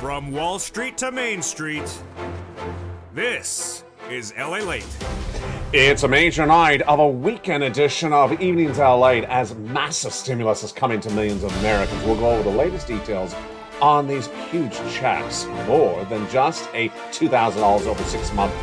From Wall Street to Main Street, this is LA Late. It's a major night of a weekend edition of Evenings LA as massive stimulus is coming to millions of Americans. We'll go over the latest details on these huge checks. More than just a $2,000 over 6 month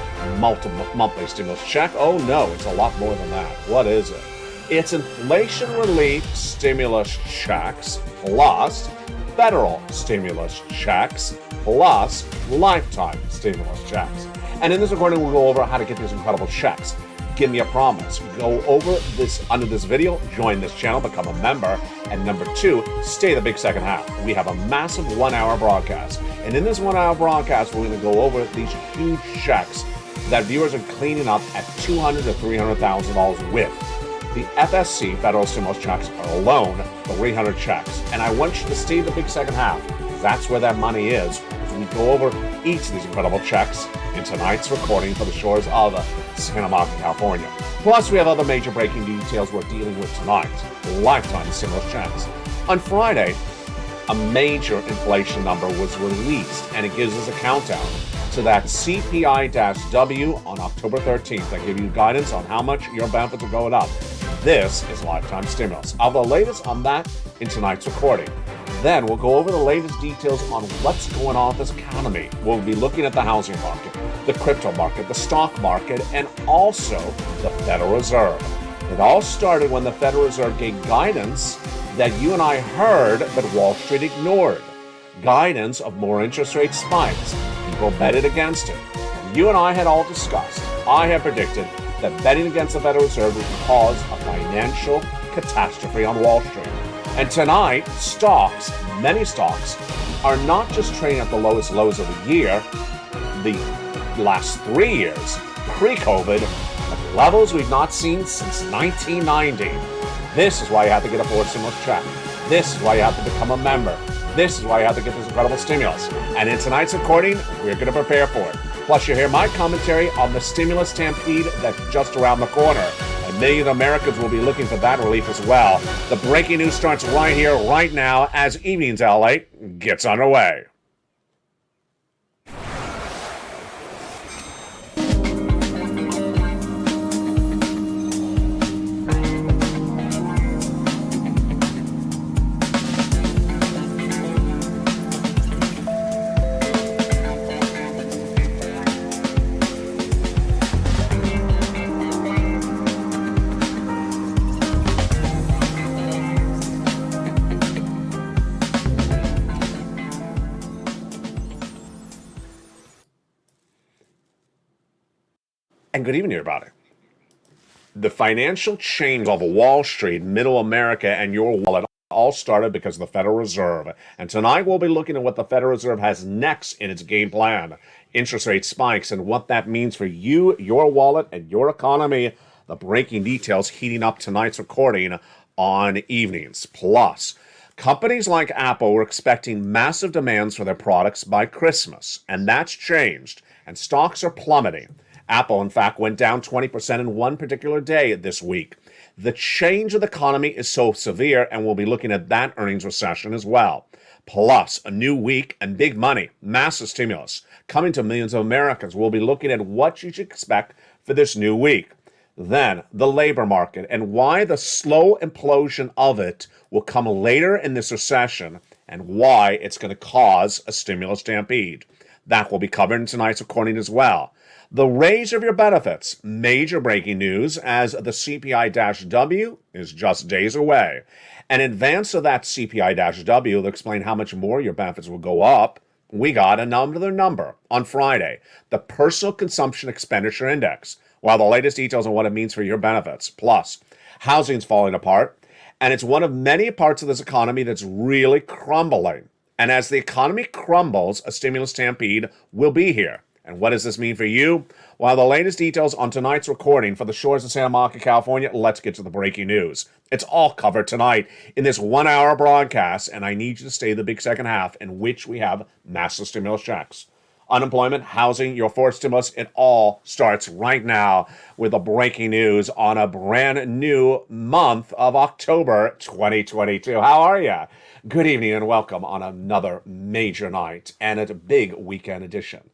monthly stimulus check. Oh no, it's a lot more than that. What is it? It's inflation relief stimulus checks plus federal stimulus checks plus lifetime stimulus checks. And in this recording, we'll go over how to get these incredible checks. Give me a promise. Go over this under this video, join this channel, become a member, and number 2, stay the big second half. We have a massive 1-hour broadcast. And in this 1-hour broadcast, we're going to go over these huge checks that viewers are cleaning up at $200,000 to $300,000 with. The FSC federal stimulus checks are alone, the 300 checks. And I want you to stay the big second half, because that's where that money is. As we go over each of these incredible checks in tonight's recording for the shores of Santa Monica, California. Plus, we have other major breaking details we're dealing with tonight. Lifetime stimulus checks. On Friday, a major inflation number was released, and it gives us a countdown to that CPI-W on October 13th. That give you guidance on how much your benefits are going up. This is lifetime stimulus. I'll have the latest on that in tonight's recording. Then we'll go over the latest details on what's going on with this economy. We'll be looking at the housing market, the crypto market, the stock market, and also the Federal Reserve. It all started when the Federal Reserve gave guidance that you and I heard, but Wall Street ignored. Guidance of more interest rate spikes. People betted against it. You and I had all discussed. I had predicted that betting against the Federal Reserve would cause a financial catastrophe on Wall Street. And tonight, stocks, many stocks, are not just trading at the lowest lows of the year, the last 3 years, pre-COVID, at levels we've not seen since 1990. This is why you have to get a forward stimulus check. This is why you have to become a member. This is why you have to get this incredible stimulus. And in tonight's recording, we're going to prepare for it. Plus, you'll hear my commentary on the stimulus stampede that's just around the corner. And millions of Americans will be looking for that relief as well. The breaking news starts right here, right now, as Evenings LA gets underway. And good evening, everybody. The financial change of Wall Street, Middle America, and your wallet all started because of the Federal Reserve. And tonight we'll be looking at what the Federal Reserve has next in its game plan. Interest rate spikes and what that means for you, your wallet, and your economy. The breaking details heating up tonight's recording on Evenings. Plus, companies like Apple were expecting massive demands for their products by Christmas. And that's changed. And stocks are plummeting. Apple, in fact, went down 20% in one particular day this week. The change of the economy is so severe, and we'll be looking at that earnings recession as well. Plus, a new week and big money, massive stimulus, coming to millions of Americans. We'll be looking at what you should expect for this new week. Then, the labor market and why the slow implosion of it will come later in this recession and why it's going to cause a stimulus stampede. That will be covered in tonight's recording as well. The raise of your benefits, major breaking news as the CPI-W is just days away. In advance of that CPI-W, they'll explain how much more your benefits will go up. We got another number on Friday, the Personal Consumption Expenditure Index. While the latest details on what it means for your benefits. Plus, housing's falling apart, and it's one of many parts of this economy that's really crumbling. And as the economy crumbles, a stimulus stampede will be here. And what does this mean for you? While the latest details on tonight's recording for the shores of Santa Monica, California, let's get to the breaking news. It's all covered tonight in this 1-hour broadcast, and I need you to stay the big second half in which we have massive stimulus checks. Unemployment, housing, your forced stimulus, it all starts right now with the breaking news on a brand new month of October 2022. How are you? Good evening and welcome on another major night and a big weekend edition.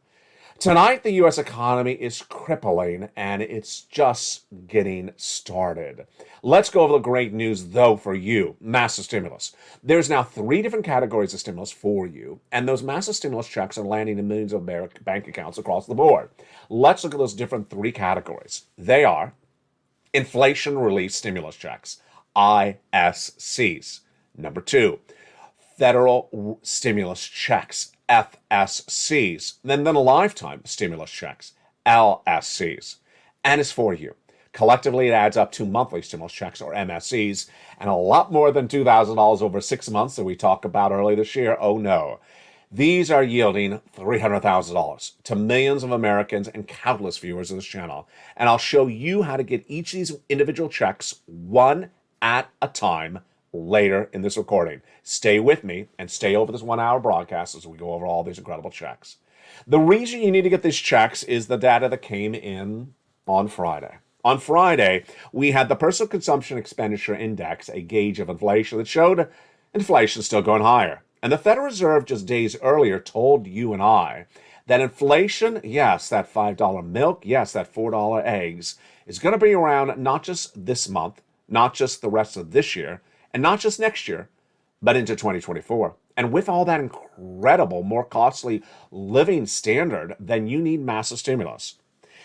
Tonight, the U.S. economy is crippling, and it's just getting started. Let's go over the great news, though, for you. Massive stimulus. There's now 3 different categories of stimulus for you, and those massive stimulus checks are landing in millions of bank accounts across the board. Let's look at those different 3 categories. They are inflation relief stimulus checks, ISCs. Number 2, federal stimulus checks, FSCs, then lifetime stimulus checks, LSCs. And it's for you. Collectively, it adds up to monthly stimulus checks, or MSCs, and a lot more than $2,000 over 6 months that we talked about earlier this year. Oh no. These are yielding $300,000 to millions of Americans and countless viewers of this channel. And I'll show you how to get each of these individual checks one at a time later in this recording. Stay with me and stay over this 1-hour broadcast as we go over all these incredible checks. The reason you need to get these checks is the data that came in on Friday. On Friday, we had the Personal Consumption Expenditure Index, a gauge of inflation that showed inflation still going higher. And the Federal Reserve just days earlier told you and I that inflation, yes, that $5 milk, yes, that $4 eggs, is going to be around not just this month, not just the rest of this year, and not just next year, but into 2024. And with all that incredible, more costly living standard, then you need massive stimulus.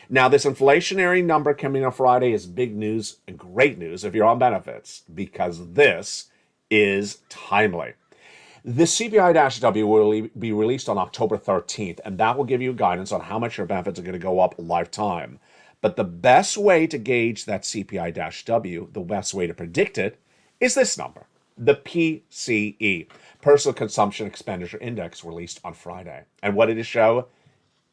Now, this inflationary number coming on Friday is big news and great news if you're on benefits, because this is timely. The CPI-W will be released on October 13th, and that will give you guidance on how much your benefits are going to go up lifetime. But the best way to gauge that CPI-W, the best way to predict it, is this number, the PCE, Personal Consumption Expenditure Index, released on Friday. And what did it show?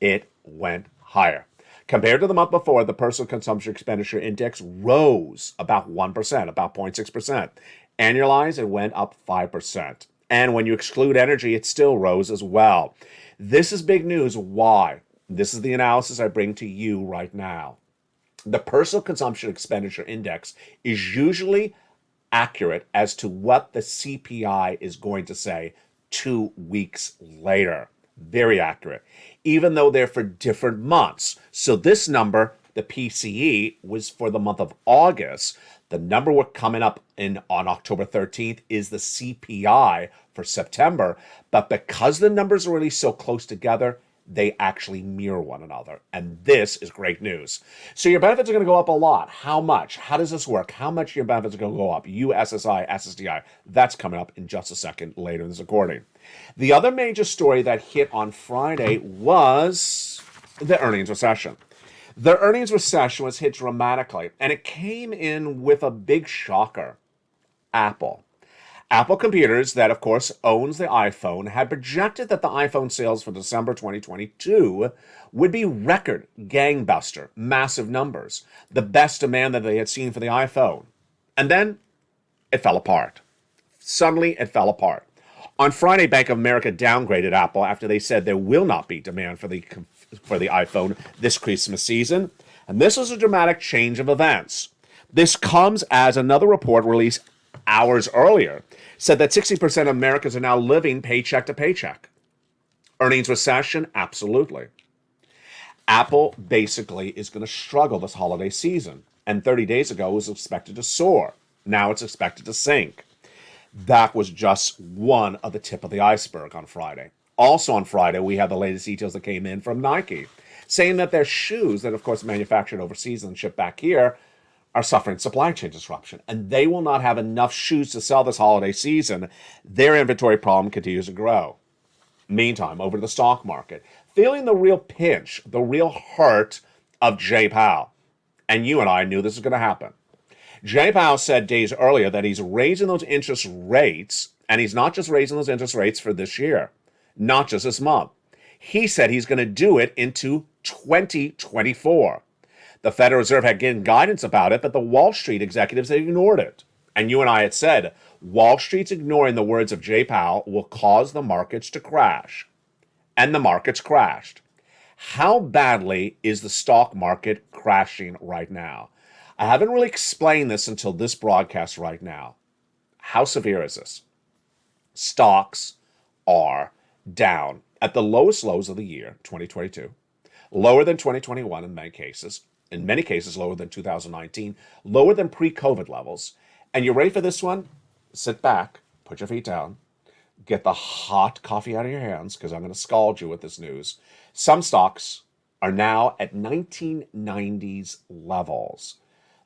It went higher. Compared to the month before, the Personal Consumption Expenditure Index rose about 1%, about 0.6%. Annualized, it went up 5%. And when you exclude energy, it still rose as well. This is big news. Why? This is the analysis I bring to you right now. The Personal Consumption Expenditure Index is usually accurate as to what the CPI is going to say 2 weeks later. Very accurate, even though they're for different months. So this number, the PCE, was for the month of August. The number we're coming up on October 13th is the CPI for September. But because the numbers are really so close together, they actually mirror one another. And this is great news. So your benefits are going to go up a lot. How much? How does this work? How much your benefits are going to go up? SSI SSDI. That's coming up in just a second later in this recording. The other major story that hit on Friday was the earnings recession. The earnings recession was hit dramatically, and it came in with a big shocker. Apple Computers, that of course owns the iPhone, had projected that the iPhone sales for December 2022 would be record gangbuster, massive numbers, the best demand that they had seen for the iPhone. And then it fell apart. Suddenly it fell apart. On Friday, Bank of America downgraded Apple after they said there will not be demand for the iPhone this Christmas season. And this was a dramatic change of events. This comes as another report released hours earlier said that 60% of Americans are now living paycheck to paycheck. Earnings recession? Absolutely. Apple basically is going to struggle this holiday season. And 30 days ago, it was expected to soar. Now it's expected to sink. That was just one of the tip of the iceberg on Friday. Also on Friday, we have the latest details that came in from Nike, saying that their shoes, that of course manufactured overseas and shipped back here, are suffering supply chain disruption, and they will not have enough shoes to sell this holiday season. Their inventory problem continues to grow. Meantime, over to the stock market, feeling the real pinch, the real hurt of Jay Powell. And you and I knew this was going to happen. Jay Powell said days earlier that he's raising those interest rates, and he's not just raising those interest rates for this year, not just this month. He said he's going to do it into 2024. The Federal Reserve had given guidance about it, but the Wall Street executives had ignored it. And you and I had said, Wall Street's ignoring the words of Jay Powell will cause the markets to crash. And the markets crashed. How badly is the stock market crashing right now? I haven't really explained this until this broadcast right now. How severe is this? Stocks are down at the lowest lows of the year, 2022, lower than 2021 in many cases lower than 2019, lower than pre-COVID levels. And you ready for this one? Sit back, put your feet down, get the hot coffee out of your hands, because I'm going to scald you with this news. Some stocks are now at 1990s levels.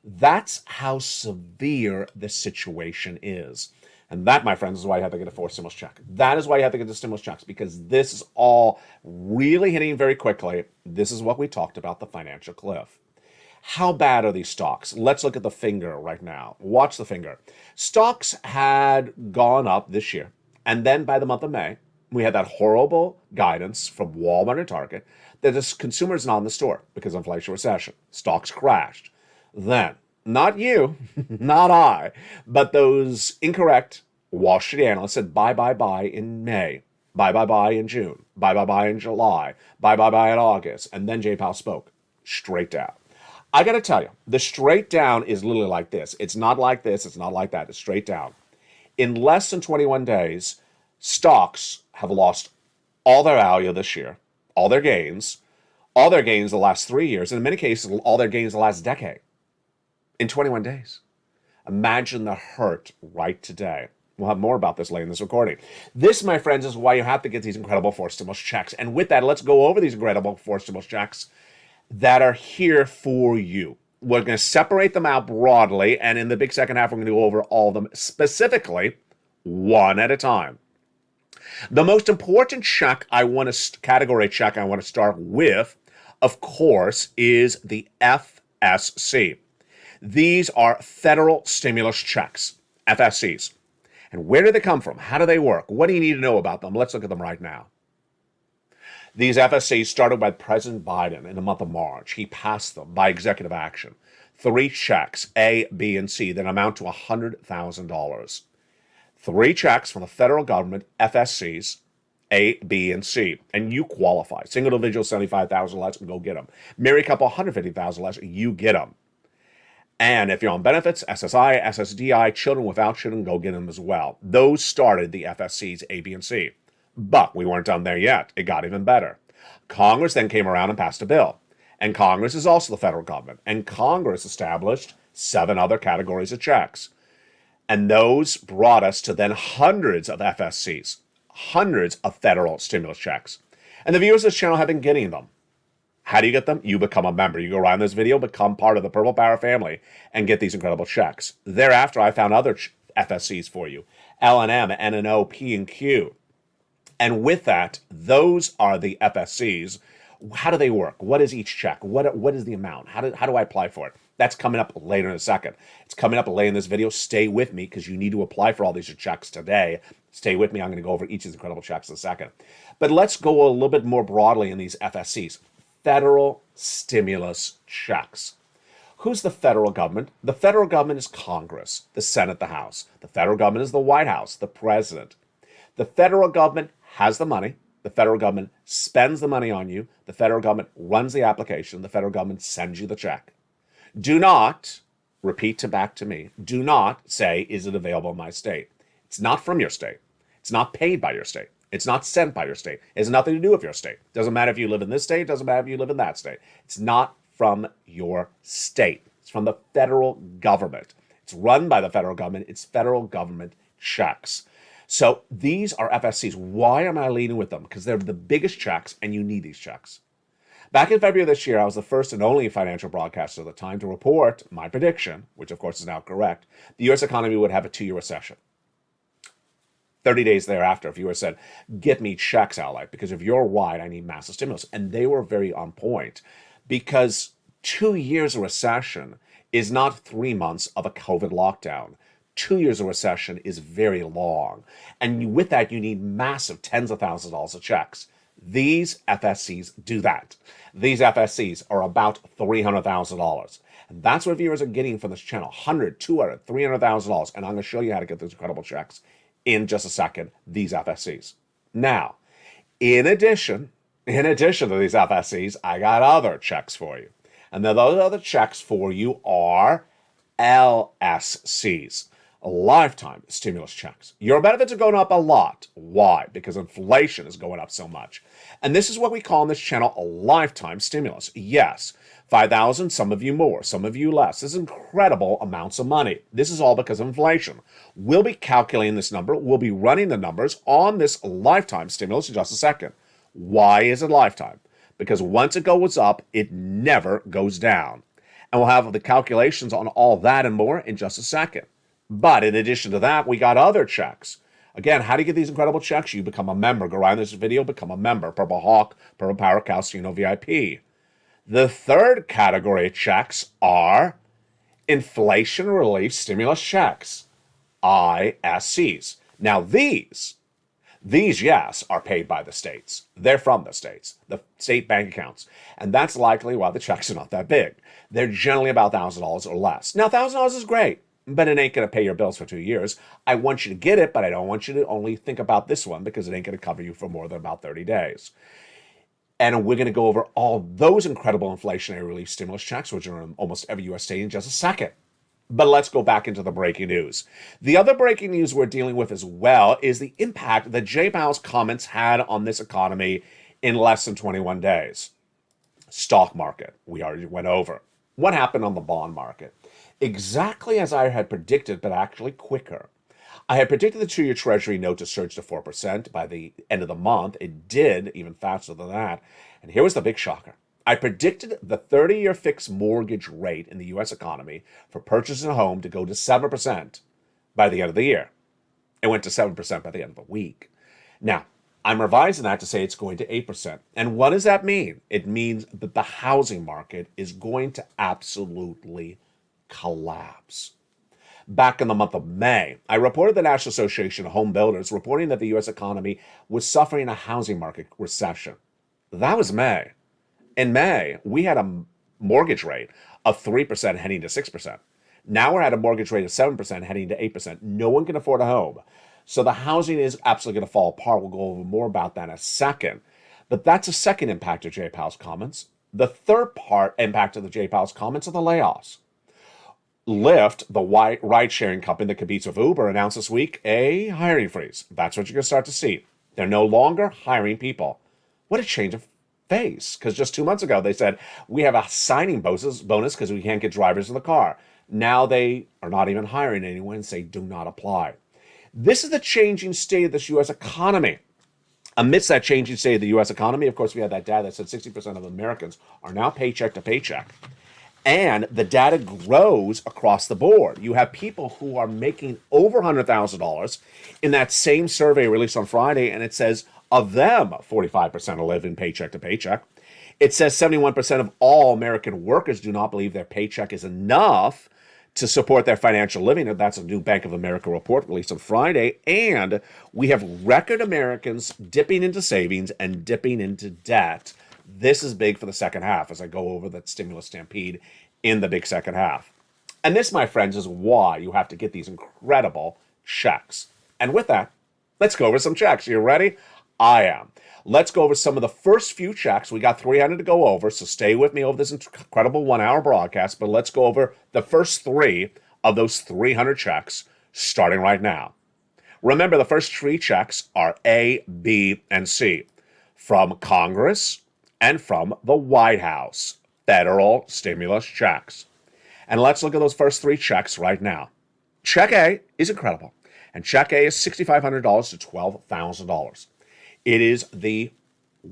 That's how severe the situation is. And that, my friends, is why you have to get a fourth stimulus check. That is why you have to get the stimulus checks, because this is all really hitting very quickly. This is what we talked about, the financial cliff. How bad are these stocks? Let's look at the finger right now. Watch the finger. Stocks had gone up this year. And then by the month of May, we had that horrible guidance from Walmart and Target that the consumer is not in the store because of inflation recession. Stocks crashed. Then, not you, not I, but those incorrect Wall Street analysts said buy in May, buy in June, buy in July, buy in August. And then Jay Powell spoke straight down. I got to tell you, the straight down is literally like this. It's not like this. It's not like that. It's straight down. In less than 21 days, stocks have lost all their value this year, all their gains the last 3 years, and in many cases, all their gains the last decade. In 21 days. Imagine the hurt right today. We'll have more about this later in this recording. This, my friends, is why you have to get these incredible fourth stimulus checks. And with that, let's go over these incredible fourth stimulus checks that are here for you. We're going to separate them out broadly, and in the big second half, we're going to go over all of them specifically, one at a time. The most important category check I want to start with, of course, is the FSC. These are federal stimulus checks, FSCs. And where do they come from? How do they work? What do you need to know about them? Let's look at them right now. These FSCs started by President Biden in the month of March. He passed them by executive action. 3 checks, A, B, and C, that amount to $100,000. 3 checks from the federal government, FSCs, A, B, and C. And you qualify. Single individual, $75,000 less, go get them. Married couple, $150,000 less, you get them. And if you're on benefits, SSI, SSDI, children without children, go get them as well. Those started the FSCs, A, B, and C. But we weren't done there yet. It got even better. Congress then came around and passed a bill. And Congress is also the federal government. And Congress established 7 other categories of checks. And those brought us to then hundreds of FSCs, hundreds of federal stimulus checks. And the viewers of this channel have been getting them. How do you get them? You become a member. You go around this video, become part of the Purple Power family, and get these incredible checks. Thereafter, I found other FSCs for you. L&M, N&O, P and Q. And with that, those are the FSCs. How do they work? What is each check? What is the amount? How do I apply for it? That's coming up later in a second. It's coming up later in this video. Stay with me because you need to apply for all these checks today. Stay with me. I'm going to go over each of these incredible checks in a second. But let's go a little bit more broadly in these FSCs. Federal stimulus checks. Who's the federal government? The federal government is Congress, the Senate, the House. The federal government is the White House, the president. The federal government has the money. The federal government spends the money on you. The federal government runs the application. The federal government sends you the check. Do not, repeat back to me, do not say, is it available in my state? It's not from your state. It's not paid by your state. It's not sent by your state. It has nothing to do with your state. Doesn't matter if you live in this state. Doesn't matter if you live in that state. It's not from your state. It's from the federal government. It's run by the federal government. It's federal government checks. So these are FSCs. Why am I leading with them? Because they're the biggest checks, and you need these checks. Back in February of this year, I was the first and only financial broadcaster at the time to report my prediction, which of course is now correct, the U.S. economy would have a 2-year recession. 30 days thereafter, if you had said, get me checks, Ally, because if you're right, I need massive stimulus. And they were very on point because 2 years of recession is not 3 months of a COVID lockdown. 2 years of recession is very long. And with that, you need massive tens of thousands of dollars of checks. These FSCs do that. These FSCs are about $300,000. And that's what viewers are getting from this channel. $100,000, $200,000, $300,000. And I'm going to show you how to get those incredible checks in just a second, these FSCs. Now, in addition, In addition to these FSCs, I got other checks for you. And then those other checks for you are LSCs, lifetime stimulus checks. Your benefits are going up a lot. Why? Because inflation is going up so much. And this is what we call on this channel a lifetime stimulus. Yes, 5,000, some of you more, some of you less. This is incredible amounts of money. This is all because of inflation. We'll be calculating this number. We'll be running the numbers on this lifetime stimulus in just a second. Why is it lifetime? Because once it goes up, it never goes down. And we'll have the calculations on all that and more in just a second. But in addition to that, we got other checks. Again, how do you get these incredible checks? You become a member. Go right in this video, become a member. Purple Hawk, Purple Power, Calcino VIP. The third category of checks are inflation relief stimulus checks, ISCs. Now these, yes, are paid by the states. They're from the states, the state bank accounts. And that's likely why the checks are not that big. They're generally about $1,000 or less. Now, $1,000 is great, but it ain't going to pay your bills for 2 years. I want you to get it, but I don't want you to only think about this one because it ain't going to cover you for more than about 30 days. And we're going to go over all those incredible inflationary relief stimulus checks, which are in almost every U.S. state in just a second. But let's go back into the breaking news. The other breaking news we're dealing with as well is the impact that Jay Powell's comments had on this economy in less than 21 days. Stock market, we already went over. What happened on the bond market? Exactly as I had predicted, but actually quicker. I had predicted the 2-year Treasury note to surge to 4% by the end of the month. It did, even faster than that. And here was the big shocker. I predicted the 30-year fixed mortgage rate in the U.S. economy for purchasing a home to go to 7% by the end of the year. It went to 7% by the end of the week. Now, I'm revising that to say it's going to 8%. And what does that mean? It means that the housing market is going to absolutely collapse. Back in the month of May, I reported the National Association of Home Builders reporting that the U.S. economy was suffering a housing market recession. That was May. In May, we had a mortgage rate of 3% heading to 6%. Now we're at a mortgage rate of 7% heading to 8%. No one can afford a home. So the housing is absolutely going to fall apart. We'll go over more about that in a second. But that's a second impact of Jay Powell's comments. The third part impact of the Jay Powell's comments are the layoffs. Lyft, the ride-sharing company that competes with Uber, announced this week a hiring freeze. That's what you're going to start to see. They're no longer hiring people. What a change of face. Because just 2 months ago, they said, we have a signing bonus because we can't get drivers in the car. Now they are not even hiring anyone and say, do not apply. This is the changing state of this U.S. economy. Amidst that changing state of the U.S. economy, of course, we had that data that said 60% of Americans are now paycheck to paycheck. And the data grows across the board. You have people who are making over $100,000 in that same survey released on Friday, and it says of them, 45% are living paycheck to paycheck. It says 71% of all American workers do not believe their paycheck is enough to support their financial living. That's a new Bank of America report released on Friday. And we have record Americans dipping into savings and dipping into debt. This is big for the second half as I go over that stimulus stampede in the big second half. And this, my friends, is why you have to get these incredible checks. And with that, let's go over some checks. You ready? I am. Let's go over some of the first few checks. We got 300 to go over, so stay with me over this incredible 1-hour broadcast. But let's go over the first 3 of those 300 checks starting right now. Remember, the first 3 checks are A, B, and C from Congress and from the White House. Federal stimulus checks. And let's look at those first 3 checks right now. Check A is incredible. And check A is $6,500 to $12,000. It is the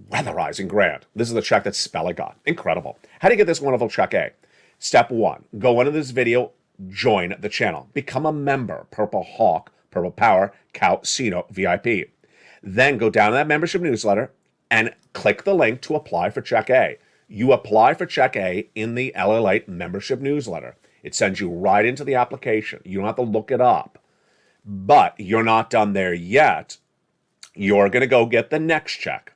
weatherizing grant. This is the check that Spella got. Incredible. How do you get this wonderful check A? Step 1, go into this video, join the channel. Become a member, Purple Hawk, Purple Power, Calcino VIP. Then go down to that membership newsletter and click the link to apply for check A. You apply for check A in the LA membership newsletter. It sends you right into the application. You don't have to look it up. But you're not done there yet. You're going to go get the next check.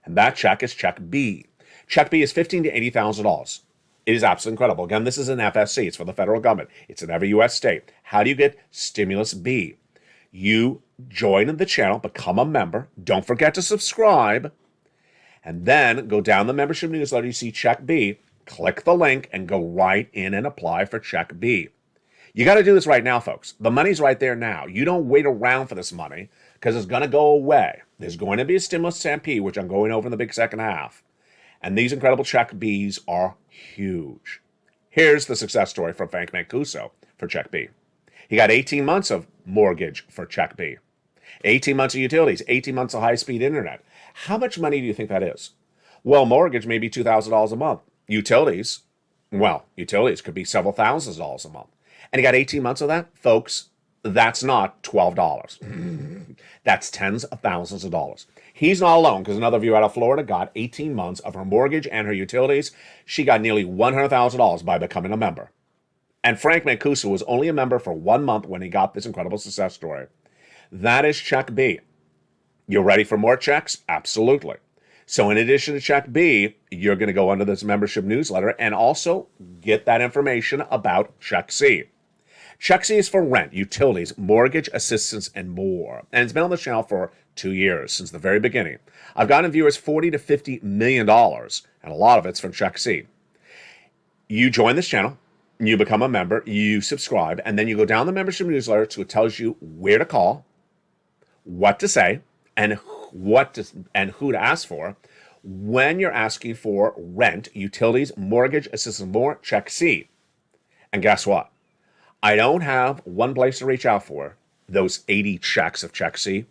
And that check is check B. Check B is $15,000 to $80,000. It is absolutely incredible. Again, this is an FSC. It's for the federal government. It's in every U.S. state. How do you get stimulus B? You join the channel, become a member. Don't forget to subscribe. And then go down the membership newsletter, you see Check B, click the link, and go right in and apply for Check B. You got to do this right now, folks. The money's right there now. You don't wait around for this money because it's going to go away. There's going to be a stimulus stampede, which I'm going over in the big second half. And these incredible Check Bs are huge. Here's the success story from Frank Mancuso for Check B. He got 18 months of mortgage for Check B, 18 months of utilities, 18 months of high-speed internet. How much money do you think that is? Well, mortgage may be $2,000 a month. Utilities could be several thousands of dollars a month. And he got 18 months of that? Folks, that's not $12. That's tens of thousands of dollars. He's not alone, because another viewer out of Florida got 18 months of her mortgage and her utilities. She got nearly $100,000 by becoming a member. And Frank Mancuso was only a member for 1 month when he got this incredible success story. That is Check B. You're ready for more checks? Absolutely. So in addition to Check B, you're going to go under this membership newsletter and also get that information about Check C. Check C is for rent, utilities, mortgage assistance, and more. And it's been on the channel for 2 years, since the very beginning. I've gotten viewers $40 to $50 million, and a lot of it's from Check C. You join this channel, you become a member, you subscribe, and then you go down the membership newsletter so it tells you where to call, what to say, and who to ask for when you're asking for rent, utilities, mortgage assistance, more. Check C. And guess what? I don't have one place to reach out for those 80 checks of Check C.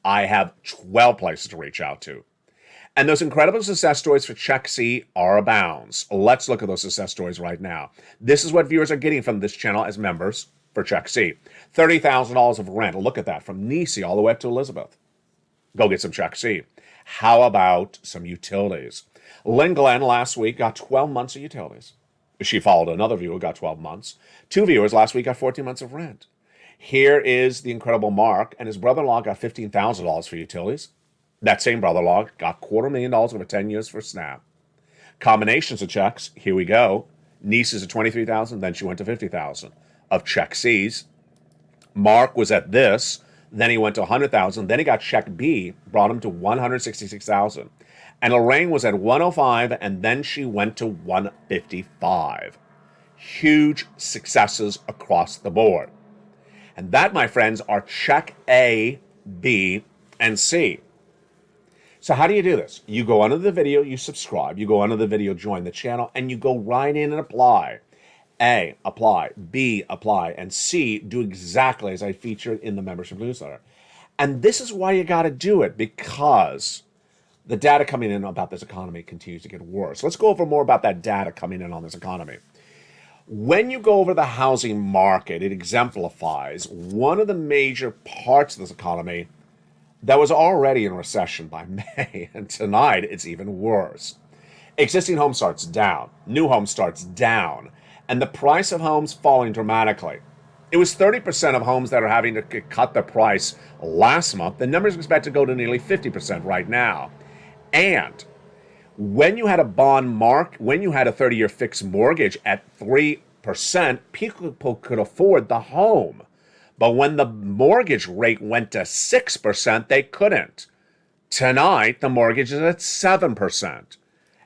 I have 12 places to reach out to. And those incredible success stories for Check C are abounds. Let's look at those success stories right now. This is what viewers are getting from this channel as members for Check C. $30,000 of rent. Look at that, from Nisi all the way up to Elizabeth. Go get some Check C. How about some utilities? Lynn Glenn last week got 12 months of utilities. She followed another viewer who got 12 months. 2 viewers last week got 14 months of rent. Here is the incredible Mark, and his brother-in-law got $15,000 for utilities. That same brother-in-law got $250,000 over 10 years for SNAP. Combinations of checks, here we go. Niece is at $23,000, then she went to $50,000 of Check C's. Mark was at this, then he went to $100,000, then he got Check B, brought him to $166,000. And Lorraine was at $105,000, and then she went to $155,000. Huge successes across the board. And that, my friends, are Check A, B, and C. So how do you do this? You go under the video, you subscribe. You go under the video, join the channel, and you go right in and apply. A, apply. B, apply. And C, do exactly as I featured in the membership newsletter. And this is why you got to do it, because the data coming in about this economy continues to get worse. Let's go over more about that data coming in on this economy. When you go over the housing market, it exemplifies one of the major parts of this economy that was already in recession by May, and tonight it's even worse. Existing home starts down, new home starts down, and the price of homes falling dramatically. It was 30% of homes that are having to cut the price last month. The numbers expect to go to nearly 50% right now. And when you had a when you had a 30-year fixed mortgage at 3%, people could afford the home. But when the mortgage rate went to 6%, they couldn't. Tonight, the mortgage is at 7%.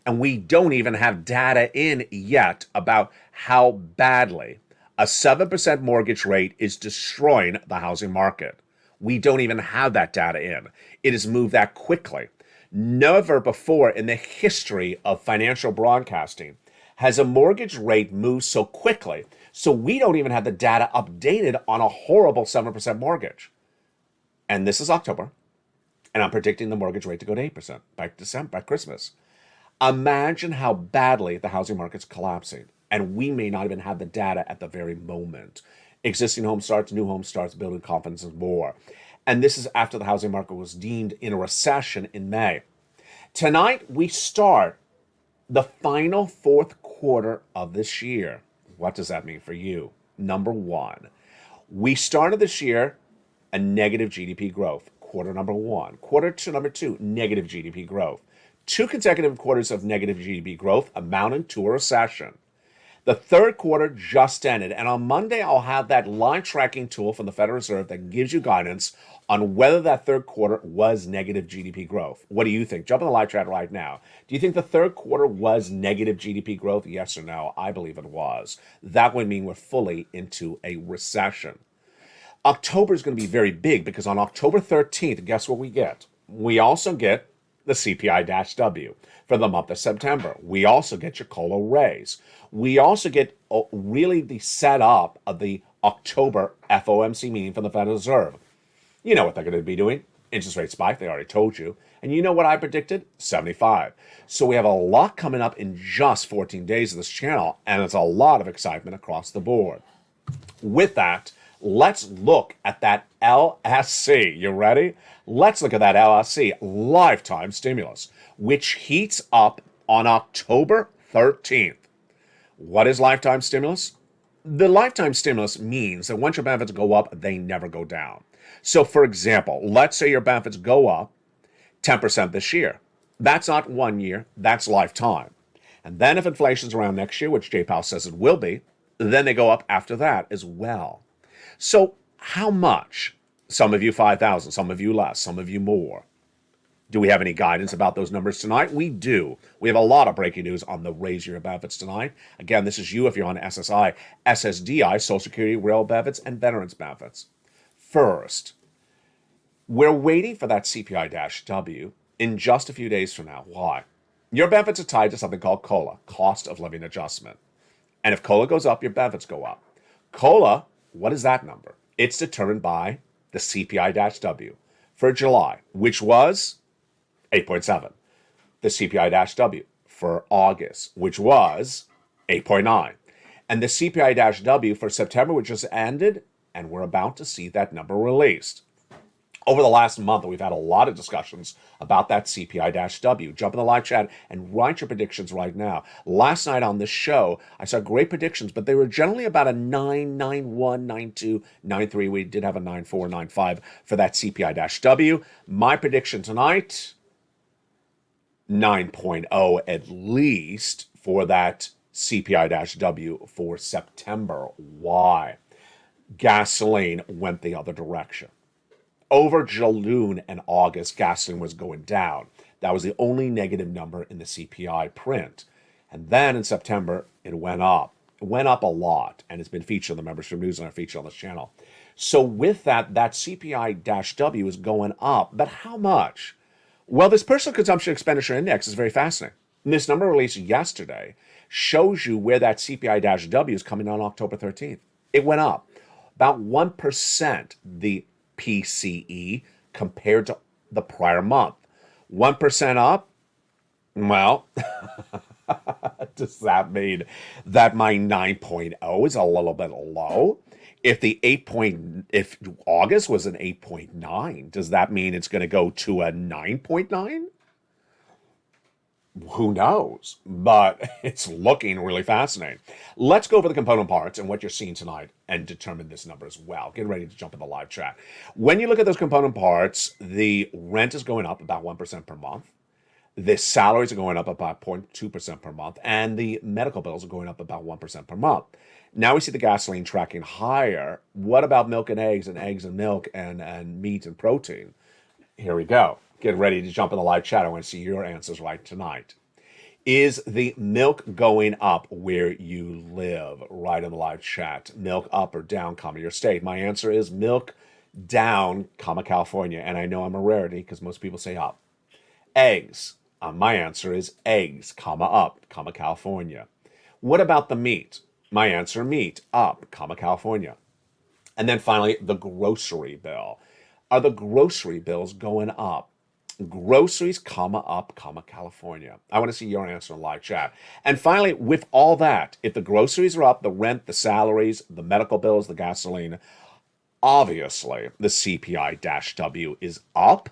And we don't even have data in yet about how badly a 7% mortgage rate is destroying the housing market. We don't even have that data in. It has moved that quickly. Never before in the history of financial broadcasting has a mortgage rate moved so quickly. So we don't even have the data updated on a horrible 7% mortgage. And this is October, and I'm predicting the mortgage rate to go to 8% by Christmas. Imagine how badly the housing market's collapsing, and we may not even have the data at the very moment. Existing home starts, new home starts, building confidence and more. And this is after the housing market was deemed in a recession in May. Tonight, we start the final fourth quarter of this year. What does that mean for you? Number one, we started this year a negative GDP growth. Quarter number one. Quarter to number two, negative GDP growth. 2 consecutive quarters of negative GDP growth amounting to a recession. The third quarter just ended, and on Monday I'll have that live tracking tool from the Federal Reserve that gives you guidance on whether that third quarter was negative GDP growth. What do you think? Jump in the live chat right now. Do you think the third quarter was negative GDP growth? Yes or no? I believe it was. That would mean we're fully into a recession. October is going to be very big because on October 13th, guess what we get? We also get the CPI-W for the month of September. We also get your COLA raise. We also get really the setup of the October FOMC meeting from the Federal Reserve. You know what they're going to be doing. Interest rate spike, they already told you. And you know what I predicted? 75. So we have a lot coming up in just 14 days of this channel, and it's a lot of excitement across the board. With that, let's look at that LSC. You ready? Let's look at that LSC, lifetime stimulus, which heats up on October 13th. What is lifetime stimulus? The lifetime stimulus means that once your benefits go up, they never go down. So, for example, let's say your benefits go up 10% this year. That's not 1 year, that's lifetime. And then if inflation's around next year, which Jay Powell says it will be, then they go up after that as well. So how much? Some of you 5,000, some of you less, some of you more. Do we have any guidance about those numbers tonight? We do. We have a lot of breaking news on the raise your benefits tonight. Again, this is you if you're on SSI, SSDI, Social Security, Rail benefits, and Veterans benefits. First, we're waiting for that CPI-W in just a few days from now. Why? Your benefits are tied to something called COLA, cost of living adjustment. And if COLA goes up, your benefits go up. COLA, what is that number? It's determined by the CPI-W for July, which was 8.7. The CPI-W for August, which was 8.9. And the CPI-W for September, which just ended, and we're about to see that number released. Over the last month, we've had a lot of discussions about that CPI-W. Jump in the live chat and write your predictions right now. Last night on this show, I saw great predictions, but they were generally about a 9, 9.1, 9.2, 9.3. We did have a 9.4, 9.5 for that CPI-W. My prediction tonight, 9.0 at least for that CPI-W for September. Why? Gasoline went the other direction. Over June and August, gasoline was going down. That was the only negative number in the CPI print. And then in September, it went up. It went up a lot, and it's been featured in the Membership Newsletter featured on this channel. So with that, that CPI-W is going up. But how much? Well, this Personal Consumption Expenditure Index is very fascinating. And this number released yesterday shows you where that CPI-W is coming on October 13th. It went up about 1%, the PCE, compared to the prior month. 1% up? Well, does that mean that my 9.0 is a little bit low? If August was an 8.9, does that mean it's going to go to a 9.9? Who knows? But it's looking really fascinating. Let's go over the component parts and what you're seeing tonight and determine this number as well. Get ready to jump in the live chat. When you look at those component parts, the rent is going up about 1% per month. The salaries are going up about 0.2% per month. And the medical bills are going up about 1% per month. Now we see the gasoline tracking higher. What about milk and eggs and milk and meat and protein? Here we go. Get ready to jump in the live chat. I want to see your answers right tonight. Is the milk going up where you live? Right in the live chat. Milk up or down, comma, your state. My answer is milk down, comma, California. And I know I'm a rarity because most people say up. Eggs. My answer is eggs, comma, up, comma, California. What about the meat? My answer, meat, up, comma, California. And then finally, the grocery bill. Are the grocery bills going up? Groceries, comma, up, comma, California. I want to see your answer in the live chat. And finally, with all that, if the groceries are up, the rent, the salaries, the medical bills, the gasoline, obviously the CPI-W is up.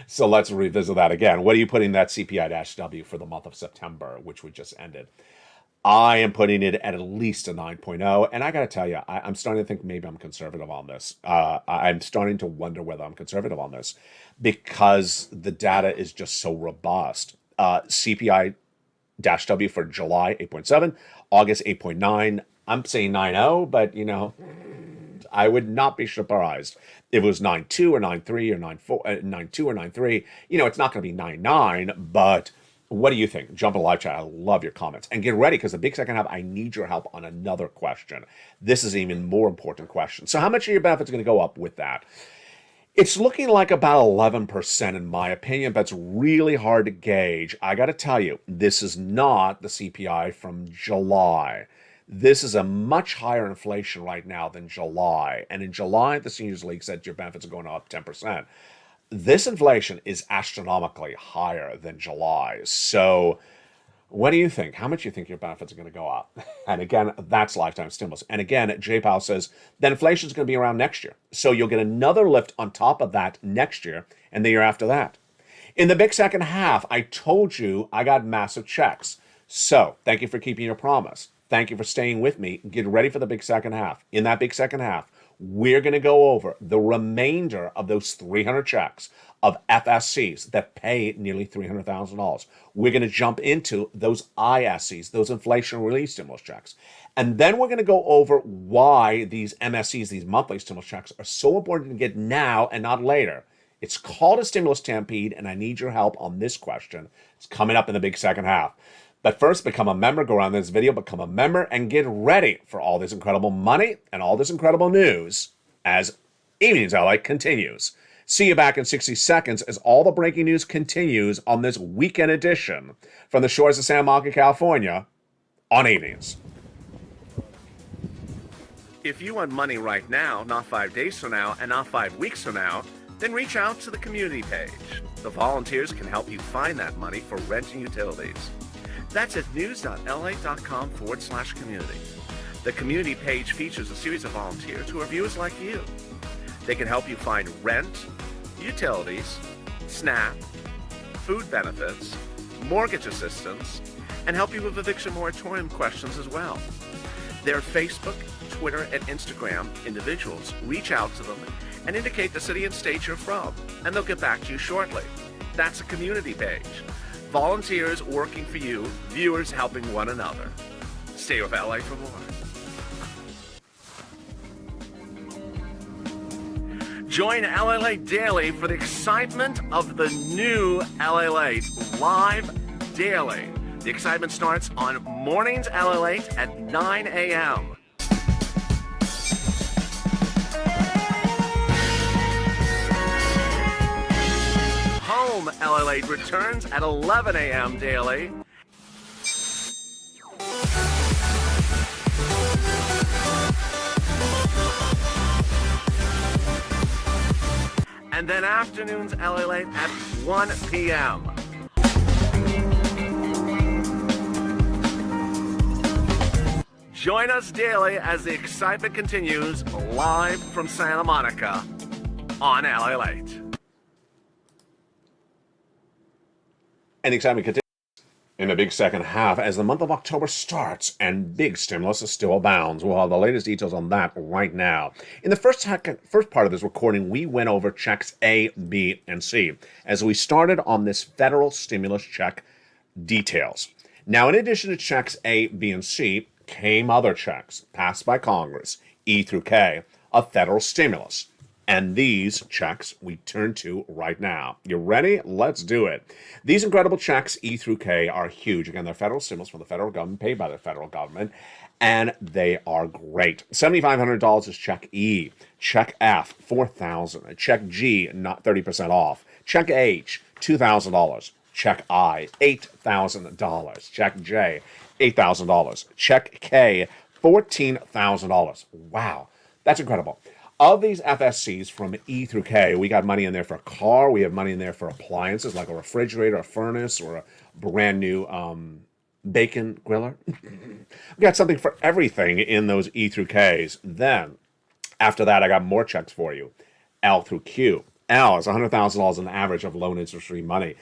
So let's revisit that again. What are you putting that CPI-W for the month of September, which we just ended? I am putting it at least a 9.0. And I got to tell you, I'm starting to think maybe I'm conservative on this. I'm starting to wonder whether I'm conservative on this because the data is just so robust. CPI W for July, 8.7. August, 8.9. I'm saying 9.0, but, I would not be surprised if it was 9.2 or 9.3 or 9.4, 9.2 or 9.3. It's not going to be 9.9, but what do you think? Jump in the live chat. I love your comments. And get ready, because the big second half, I need your help on another question. This is an even more important question. So how much are your benefits going to go up with that? It's looking like about 11% in my opinion, but it's really hard to gauge. I got to tell you, this is not the CPI from July. This is a much higher inflation right now than July. And in July, the Seniors League said your benefits are going up 10%. This inflation is astronomically higher than July. So what do you think? How much do you think your benefits are going to go up? And again, that's lifetime stimulus. And again, J Powell says that inflation is going to be around next year. So you'll get another lift on top of that next year and the year after that. In the big second half, I told you I got massive checks. So thank you for keeping your promise. Thank you for staying with me. Get ready for the big second half. In that big second half, we're going to go over the remainder of those 300 checks of FSCs that pay nearly $300,000. We're going to jump into those ISCs, those inflation relief stimulus checks. And then we're going to go over why these MSCs, these monthly stimulus checks, are so important to get now and not later. It's called a stimulus stampede, and I need your help on this question. It's coming up in the big second half. But first, become a member. Go around this video, become a member, and get ready for all this incredible money and all this incredible news as Evenings LA continues. See you back in 60 seconds as all the breaking news continues on this weekend edition from the shores of Santa Monica, California, on Evenings. If you want money right now, not 5 days from now, and not 5 weeks from now, then reach out to the community page. The volunteers can help you find that money for rent and utilities. That's at news.la.com/community. The community page features a series of volunteers who are viewers like you. They can help you find rent, utilities, SNAP, food benefits, mortgage assistance, and help you with eviction moratorium questions as well. Their Facebook, Twitter, and Instagram individuals reach out to them and indicate the city and state you're from, and they'll get back to you shortly. That's a community page. Volunteers working for you, viewers helping one another. Stay with LA for more. Join LA Late Daily for the excitement of the new LA Late live daily. The excitement starts on mornings LA Late at 9 a.m. Home LA Late returns at 11 a.m. daily. And then afternoons LA Late at 1 p.m. Join us daily as the excitement continues live from Santa Monica on LA Late. And the excitement continues in the big second half as the month of October starts and big stimulus still abounds. We'll have the latest details on that right now. In the first part of this recording, we went over checks A, B, and C as we started on this federal stimulus check details. Now, in addition to checks A, B, and C, came other checks passed by Congress, E through K, of federal stimulus. And these checks we turn to right now. You ready? Let's do it. These incredible checks, E through K, are huge. Again, they're federal stimulus from the federal government, paid by the federal government, and they are great. $7,500 is check E. Check F, $4,000. Check G, not 30% off. Check H, $2,000. Check I, $8,000. Check J, $8,000. Check K, $14,000. Wow, that's incredible. Of these FSCs from E through K, we got money in there for a car. We have money in there for appliances like a refrigerator, a furnace, or a brand new bacon griller. We got something for everything in those E through Ks. Then, after that, I got more checks for you. L through Q. L is $100,000 on average of loan interest-free money.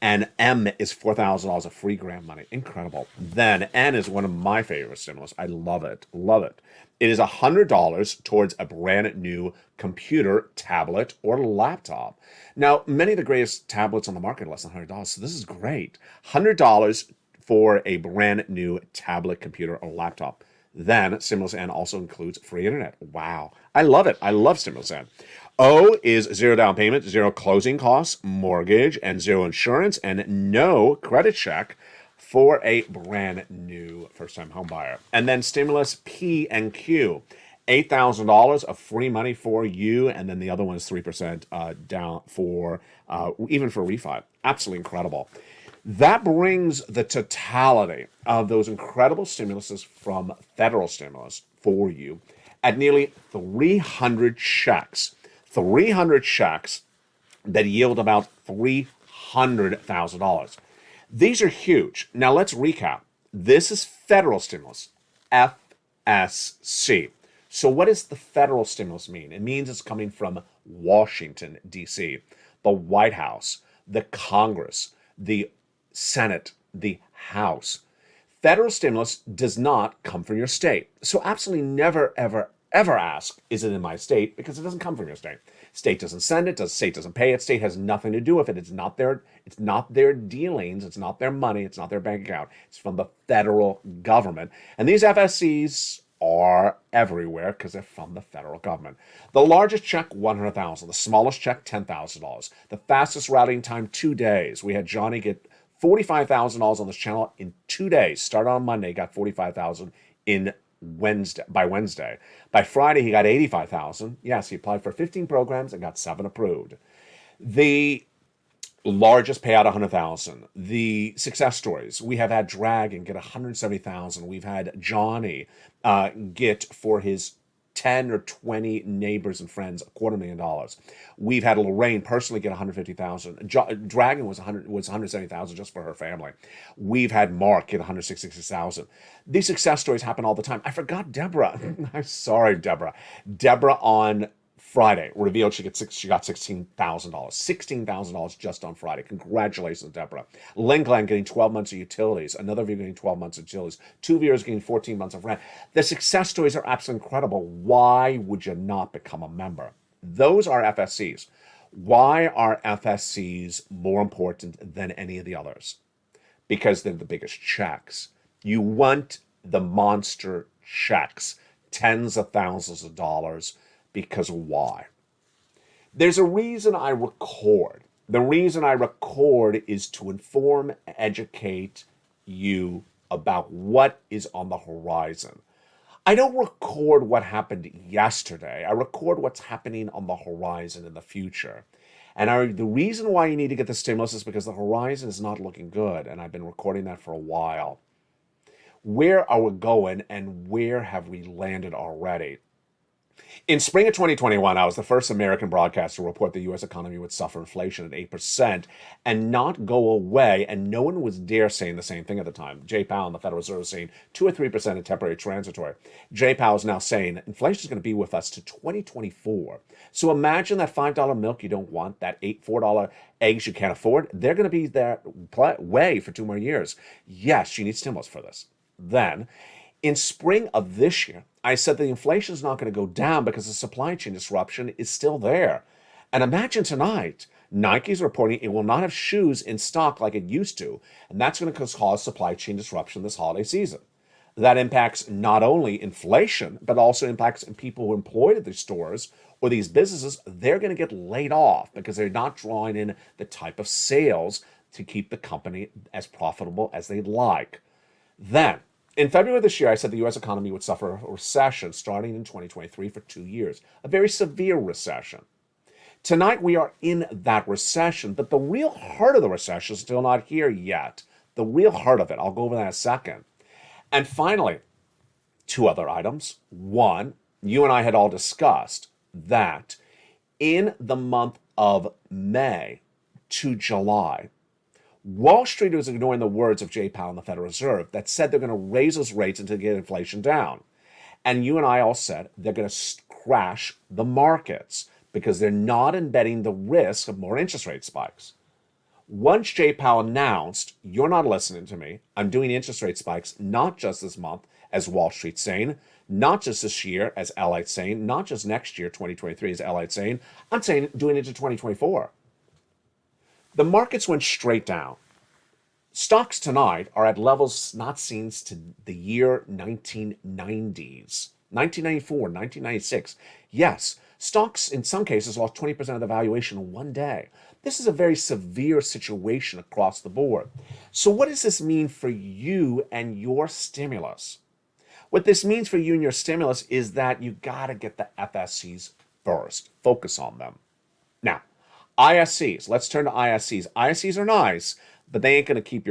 And M is $4,000 of free grant money. Incredible. Then N is one of my favorite stimulus. I love it. Love it. It is $100 towards a brand new computer, tablet, or laptop. Now, many of the greatest tablets on the market are less than $100, so this is great. $100 for a brand new tablet, computer, or laptop. Then stimulus N also includes free internet. Wow. I love it. I love stimulus N. O is zero down payment, zero closing costs, mortgage, and zero insurance, and no credit check for a brand new first-time home buyer. And then stimulus P and Q, $8,000 of free money for you, and then the other one is 3% down for even for refi. Absolutely incredible. That brings the totality of those incredible stimuluses from federal stimulus for you at nearly 300 checks. 300 checks that yield about $300,000. These are huge. Now let's recap. This is federal stimulus, FSC. So what does the federal stimulus mean? It means it's coming from Washington, D.C., the White House, the Congress, the Senate, the House. Federal stimulus does not come from your state. So absolutely never, ever, ever ask, is it in my state? Because it doesn't come from your state. State doesn't send it, state doesn't pay it, state has nothing to do with it. It's not their dealings, it's not their money, it's not their bank account. It's from the federal government. And these FSCs are everywhere because they're from the federal government. The largest check, $100,000. The smallest check, $10,000. The fastest routing time, 2 days. We had Johnny get $45,000 on this channel in 2 days. Started on Monday, got $45,000 by Wednesday. By Friday, he got $85,000. Yes, he applied for 15 programs and got 7 approved. The largest payout, $100,000. The success stories, we have had Dragon get $170,000. We've had Johnny get for his 10 or 20 neighbors and friends $250,000. We've had Lorraine personally get $150,000. Dragon was $170,000 just for her family. We've had Mark get $166,000. These success stories happen all the time. I forgot Deborah. I'm sorry, Deborah. Deborah on Friday revealed she got $16,000. $16,000 just on Friday. Congratulations, Deborah. Lynn Glenn getting 12 months of utilities. Another viewer getting 12 months of utilities. 2 viewers getting 14 months of rent. The success stories are absolutely incredible. Why would you not become a member? Those are FSCs. Why are FSCs more important than any of the others? Because they're the biggest checks. You want the monster checks, tens of thousands of dollars. Because why? There's a reason I record. The reason I record is to inform, educate you about what is on the horizon. I don't record what happened yesterday. I record what's happening on the horizon in the future. And the reason why you need to get the stimulus is because the horizon is not looking good. And I've been recording that for a while. Where are we going and where have we landed already? In spring of 2021, I was the first American broadcaster to report the U.S. economy would suffer inflation at 8% and not go away, and no one was dare saying the same thing at the time. Jay Powell in the Federal Reserve was saying 2 or 3% and temporary transitory. Jay Powell is now saying inflation is going to be with us to 2024. So imagine that $5 milk you don't want, that $4 eggs you can't afford. They're going to be that way for 2 more years. Yes, you need stimulus for this. Then, in spring of this year, I said the inflation is not going to go down because the supply chain disruption is still there. And imagine tonight, Nike's reporting it will not have shoes in stock like it used to, and that's going to cause supply chain disruption this holiday season. That impacts not only inflation, but also impacts people who are employed at these stores or these businesses. They're going to get laid off because they're not drawing in the type of sales to keep the company as profitable as they'd like. Then, in February of this year, I said the U.S. economy would suffer a recession starting in 2023 for 2 years, a very severe recession. Tonight, we are in that recession, but the real heart of the recession is still not here yet. The real heart of it. I'll go over that in a second. And finally, 2 other items. One, you and I had all discussed that in the month of May to July, Wall Street was ignoring the words of Jay Powell and the Federal Reserve that said they're going to raise those rates until they get inflation down. And you and I all said they're going to crash the markets because they're not embedding the risk of more interest rate spikes. Once Jay Powell announced, you're not listening to me, I'm doing interest rate spikes not just this month, as Wall Street's saying, not just this year, as Allied's saying, not just next year, 2023, as Allied's saying, I'm saying doing it to 2024. The markets went straight down. Stocks tonight are at levels not seen since the year 1990s, 1994, 1996. Yes, stocks in some cases lost 20% of the valuation in one day. This is a very severe situation across the board. So, what does this mean for you and your stimulus? What this means for you and your stimulus is that you got to get the FSCs first. Focus on them. Now, ISCs. Let's turn to ISCs. ISCs are nice, but they ain't going to keep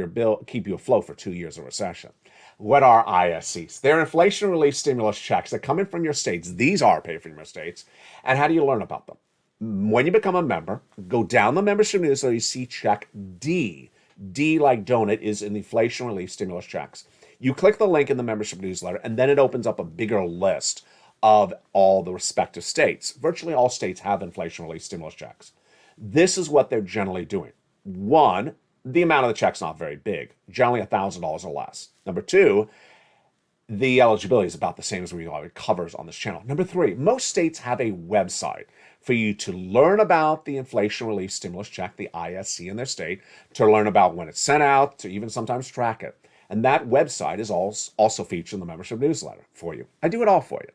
you afloat for 2 years of recession. What are ISCs? They're inflation relief stimulus checks that come in from your states. These are paid from your states. And how do you learn about them? When you become a member, go down the membership newsletter, you see check D. D like donut is in the inflation relief stimulus checks. You click the link in the membership newsletter, and then it opens up a bigger list of all the respective states. Virtually all states have inflation relief stimulus checks. This is what they're generally doing. One, the amount of the check's not very big, generally $1,000 or less. Number two, the eligibility is about the same as we already covers on this channel. Number three, most states have a website for you to learn about the inflation relief stimulus check, the ISC in their state, to learn about when it's sent out, to even sometimes track it. And that website is also featured in the membership newsletter for you. I do it all for you.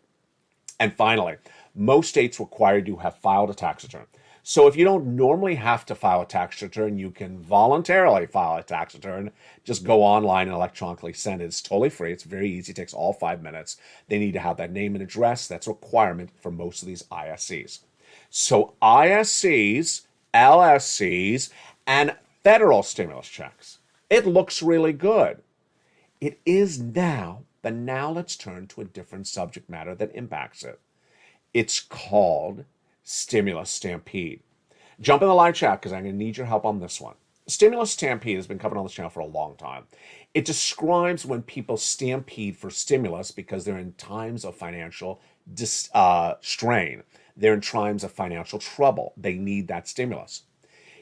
And finally, most states require you to have filed a tax return. So if you don't normally have to file a tax return, you can voluntarily file a tax return. Just go online and electronically send it. It's totally free. It's very easy. It takes all 5 minutes. They need to have that name and address. That's a requirement for most of these ISCs. So ISCs, LSCs, and federal stimulus checks. It looks really good. It is now, but now let's turn to a different subject matter that impacts it. It's called Stimulus Stampede. Jump in the live chat because I'm going to need your help on this one. Stimulus Stampede has been covered on this channel for a long time. It describes when people stampede for stimulus because they're in times of financial strain. They're in times of financial trouble. They need that stimulus.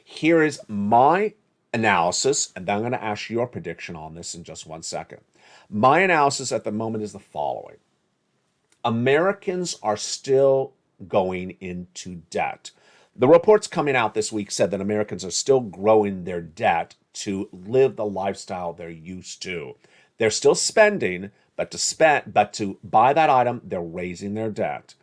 Here is my analysis, and then I'm going to ask your prediction on this in just 1 second. My analysis at the moment is the following. Americans are still going into debt. The reports coming out this week said that Americans are still growing their debt to live the lifestyle they're used to. They're still spending, but to buy that item, they're raising their debt.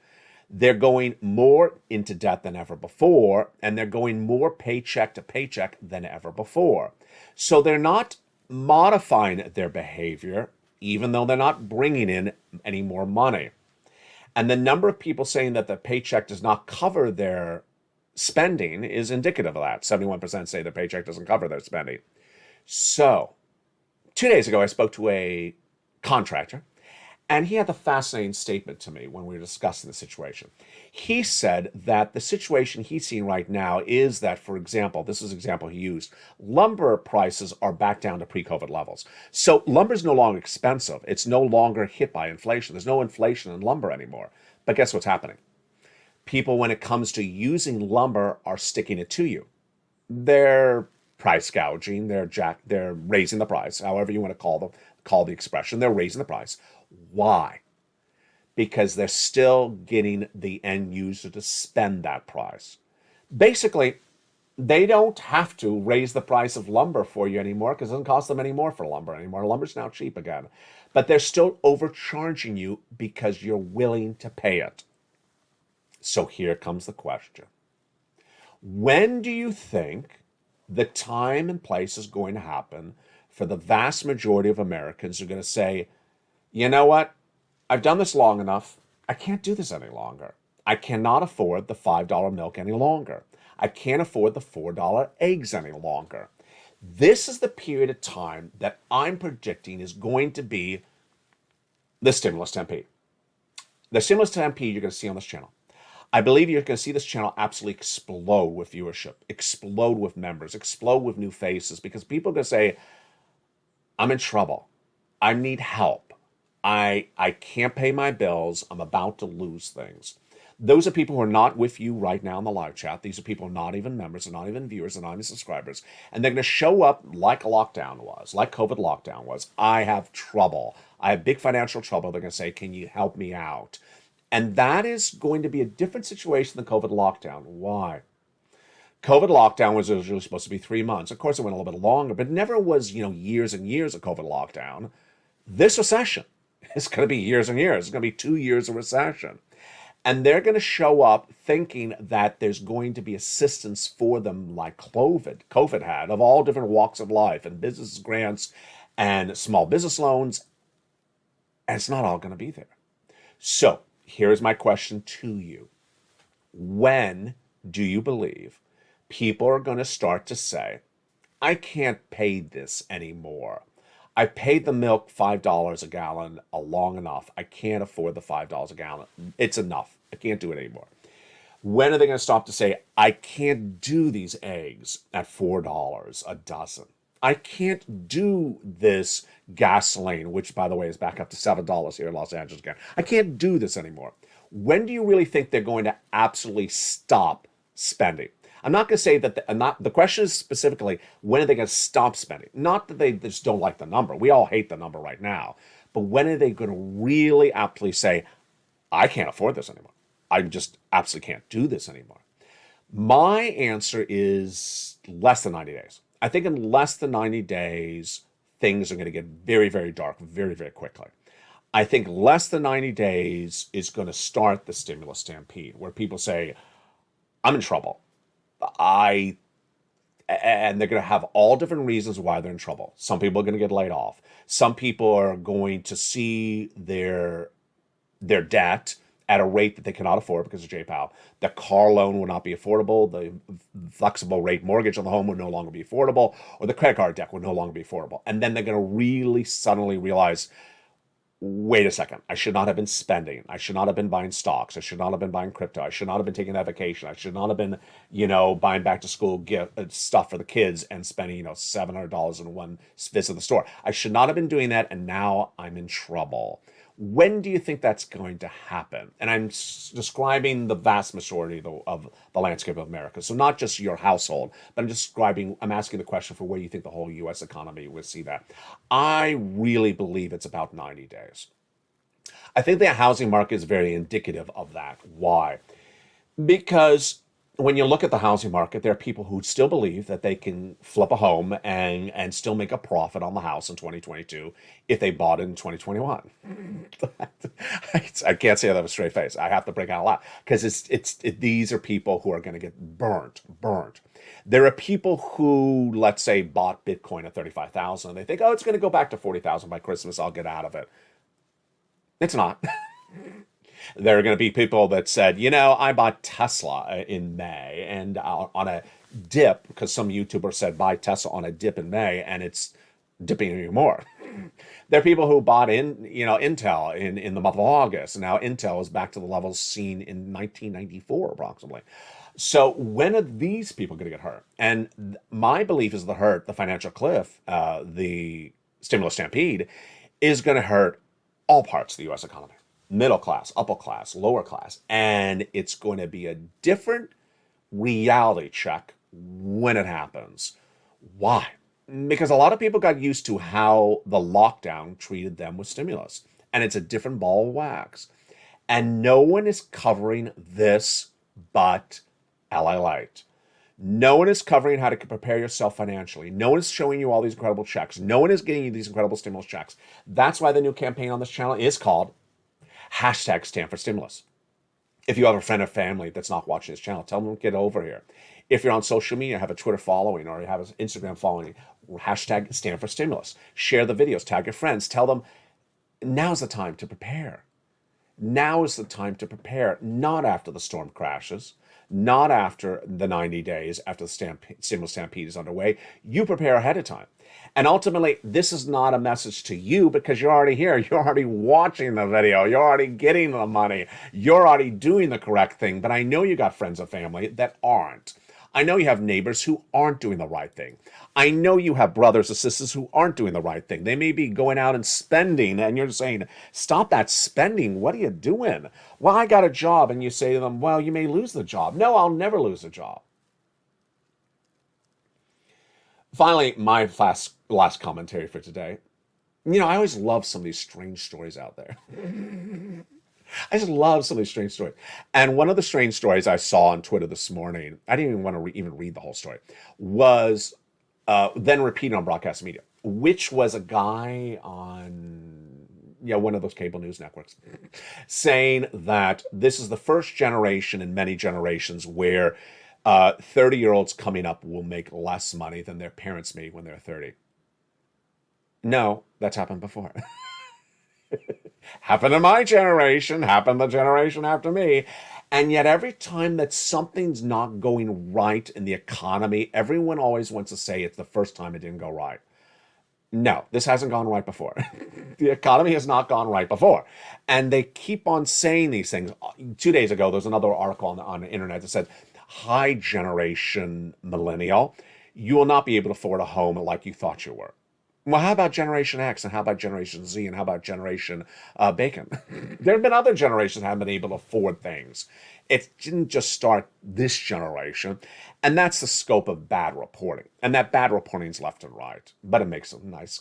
They're going more into debt than ever before, and they're going more paycheck to paycheck than ever before. So they're not modifying their behavior, even though they're not bringing in any more money. And the number of people saying that the paycheck does not cover their spending is indicative of that. 71% say the paycheck doesn't cover their spending. So 2 days ago, I spoke to a contractor, and he had the fascinating statement to me when we were discussing the situation. He said that the situation he's seeing right now is that, for example, this is an example he used, lumber prices are back down to pre-COVID levels. So lumber is no longer expensive. It's no longer hit by inflation. There's no inflation in lumber anymore. But guess what's happening? People, when it comes to using lumber, are sticking it to you. They're price gouging. They're raising the price, however you want to call the expression. They're raising the price. Why? Because they're still getting the end user to spend that price. Basically, they don't have to raise the price of lumber for you anymore because it doesn't cost them any more for lumber anymore. Lumber's now cheap again. But they're still overcharging you because you're willing to pay it. So here comes the question. When do you think the time and place is going to happen for the vast majority of Americans who are going to say, you know what? I've done this long enough. I can't do this any longer. I cannot afford the $5 milk any longer. I can't afford the $4 eggs any longer. This is the period of time that I'm predicting is going to be the stimulus stampede. The stimulus stampede you're going to see on this channel. I believe you're going to see this channel absolutely explode with viewership, explode with members, explode with new faces, because people are going to say, I'm in trouble. I need help. I can't pay my bills. I'm about to lose things. Those are people who are not with you right now in the live chat. These are people who are not even members, they're not even viewers, they're not even subscribers. And they're going to show up like a lockdown was, like COVID lockdown was. I have trouble. I have big financial trouble. They're going to say, can you help me out? And that is going to be a different situation than COVID lockdown. Why? COVID lockdown was originally supposed to be 3 months. Of course, it went a little bit longer, but never was, years and years of COVID lockdown. This recession is going to be years and years. It's going to be 2 years of recession. And they're going to show up thinking that there's going to be assistance for them like COVID had, of all different walks of life, and business grants and small business loans. And it's not all going to be there. So here's my question to you. When do you believe people are going to start to say, I can't pay this anymore? I paid the milk $5 a gallon long enough. I can't afford the $5 a gallon. It's enough. I can't do it anymore. When are they going to stop to say, I can't do these eggs at $4 a dozen? I can't do this gasoline, which, by the way, is back up to $7 here in Los Angeles again. I can't do this anymore. When do you really think they're going to absolutely stop spending? I'm not going to say that the question is specifically, when are they going to stop spending? Not that they just don't like the number. We all hate the number right now. But when are they going to really aptly say, I can't afford this anymore? I just absolutely can't do this anymore. My answer is less than 90 days. I think in less than 90 days, things are going to get very, very dark very, very quickly. I think less than 90 days is going to start the stimulus stampede, where people say, I'm in trouble. And they're going to have all different reasons why they're in trouble. Some people are going to get laid off. Some people are going to see their debt at a rate that they cannot afford because of J-POW. The car loan will not be affordable. The flexible rate mortgage on the home will no longer be affordable, or the credit card debt will no longer be affordable. And then they're going to really suddenly realize, wait a second, I should not have been spending. I should not have been buying stocks. I should not have been buying crypto. I should not have been taking that vacation. I should not have been, buying back to school gift stuff for the kids and spending, $700 in one visit to the store. I should not have been doing that, and now I'm in trouble. When do you think that's going to happen? And I'm describing the vast majority of the landscape of America. So not just your household, but I'm asking the question for where you think the whole U.S. economy will see that. I really believe it's about 90 days. I think the housing market is very indicative of that. Why? Because when you look at the housing market, there are people who still believe that they can flip a home and still make a profit on the house in 2022 if they bought it in 2021. I can't say that with a straight face. I have to break out a lot because these are people who are going to get burnt. There are people who, let's say, bought Bitcoin at 35,000. They think, it's going to go back to 40,000 by Christmas. I'll get out of it. It's not. There are going to be people that said, I bought Tesla in May and on a dip, because some YouTuber said buy Tesla on a dip in May, and it's dipping even more. There are people who bought Intel in the month of August, and now Intel is back to the levels seen in 1994 approximately. So when are these people going to get hurt? And my belief is the financial cliff, the stimulus stampede, is going to hurt all parts of the U.S. economy. Middle class, upper class, lower class. And it's going to be a different reality check when it happens. Why? Because a lot of people got used to how the lockdown treated them with stimulus. And it's a different ball of wax. And no one is covering this but LA Light. No one is covering how to prepare yourself financially. No one is showing you all these incredible checks. No one is getting you these incredible stimulus checks. That's why the new campaign on this channel is called #StandForStimulus. If you have a friend or family that's not watching this channel, tell them to get over here. If you're on social media, have a Twitter following, or you have an Instagram following, #StandForStimulus. Share the videos, tag your friends, tell them now's the time to prepare. Now is the time to prepare, not after the storm crashes, not after the 90 days after the stimulus stampede is underway. You prepare ahead of time. And ultimately, this is not a message to you because you're already here. You're already watching the video. You're already getting the money. You're already doing the correct thing. But I know you got friends and family that aren't. I know you have neighbors who aren't doing the right thing. I know you have brothers or sisters who aren't doing the right thing. They may be going out and spending, and you're saying, stop that spending. What are you doing? Well, I got a job. And you say to them, well, you may lose the job. No, I'll never lose a job. Finally, my last commentary for today. I always love some of these strange stories out there. I just love some of these strange stories. And one of the strange stories I saw on Twitter this morning, I didn't even want to even read the whole story, was then repeated on broadcast media, which was a guy on one of those cable news networks saying that this is the first generation in many generations where 30-year-olds coming up will make less money than their parents made when they're 30. No, that's happened before. Happened in my generation, happened the generation after me. And yet every time that something's not going right in the economy, everyone always wants to say it's the first time it didn't go right. No, this hasn't gone right before. The economy has not gone right before. And they keep on saying these things. 2 days ago, there was another article on the internet that said, "Hi, generation millennial, you will not be able to afford a home like you thought you were." Well, how about Generation X, and how about Generation Z, and how about Generation Bacon? There have been other generations that haven't been able to afford things. It didn't just start this generation, and that's the scope of bad reporting. And that bad reporting is left and right, but it makes a nice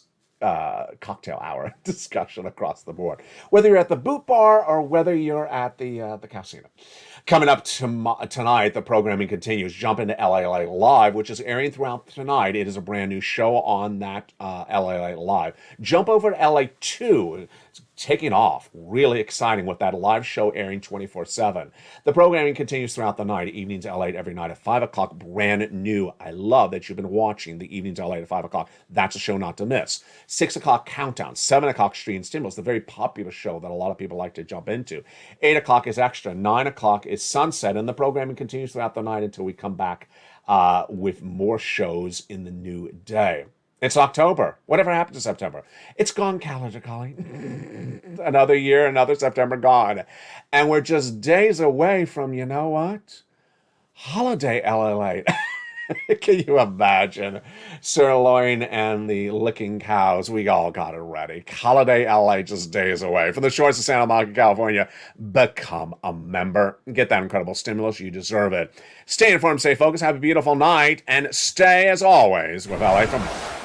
cocktail hour discussion across the board, whether you're at the boot bar or whether you're at the casino. Coming up tonight, the programming continues. Jump into LA Live, which is airing throughout tonight. It is a brand new show on that LA Live. Jump over to LA2. It's taking off. Really exciting with that live show airing 24/7. The programming continues throughout the night. Evenings LA every night at 5 o'clock. Brand new. I love that you've been watching the Evenings LA at 5 o'clock. That's a show not to miss. 6 o'clock Countdown. 7 o'clock Street and Stimulus, the very popular show that a lot of people like to jump into. 8 o'clock is Extra. 9 o'clock is Sunset. And the programming continues throughout the night until we come back with more shows in the new day. It's October. Whatever happened to September? It's gone, calendar calling. Another year, another September gone. And we're just days away from, you know what? Holiday LA. Can you imagine? Sirloin and the licking cows. We all got it ready. Holiday LA just days away. From the shores of Santa Monica, California, become a member. Get that incredible stimulus. You deserve it. Stay informed, stay focused, have a beautiful night, and stay, as always, with LA for more.